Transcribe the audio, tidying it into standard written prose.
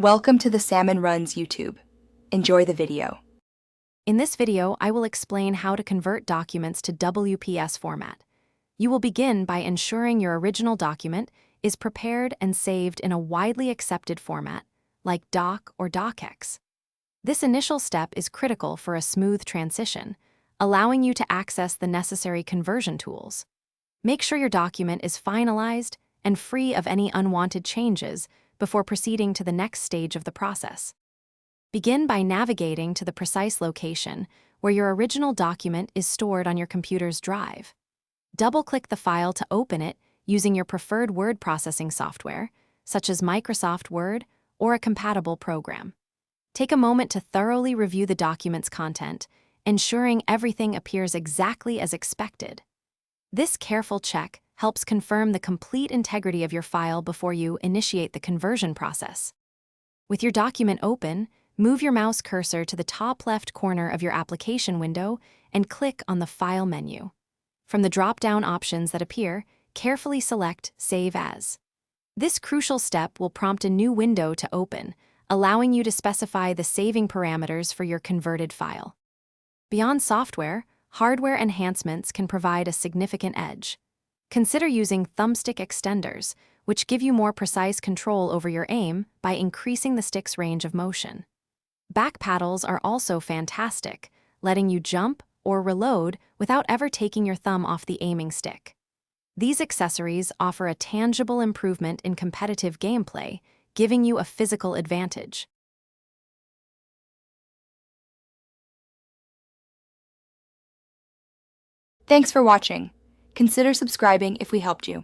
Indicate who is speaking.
Speaker 1: Welcome to the Salmon Runs YouTube. Enjoy the video.
Speaker 2: In this video, I will explain how to convert documents to WPS format. You will begin by ensuring your original document is prepared and saved in a widely accepted format, like Doc or Docx. This initial step is critical for a smooth transition, allowing you to access the necessary conversion tools. Make sure your document is finalized and free of any unwanted changes before proceeding to the next stage of the process. Begin by navigating to the precise location where your original document is stored on your computer's drive. Double-click the file to open it using your preferred word processing software, such as Microsoft Word or a compatible program. Take a moment to thoroughly review the document's content, ensuring everything appears exactly as expected. This careful check helps confirm the complete integrity of your file before you initiate the conversion process. With your document open, move your mouse cursor to the top left corner of your application window and click on the File menu. From the drop-down options that appear, carefully select Save As. This crucial step will prompt a new window to open, allowing you to specify the saving parameters for your converted file. Beyond software, hardware enhancements can provide a significant edge. Consider using thumbstick extenders, which give you more precise control over your aim by increasing the stick's range of motion. Back paddles are also fantastic, letting you jump or reload without ever taking your thumb off the aiming stick. These accessories offer a tangible improvement in competitive gameplay, giving you a physical advantage.
Speaker 1: Thanks for watching. Consider subscribing if we helped you.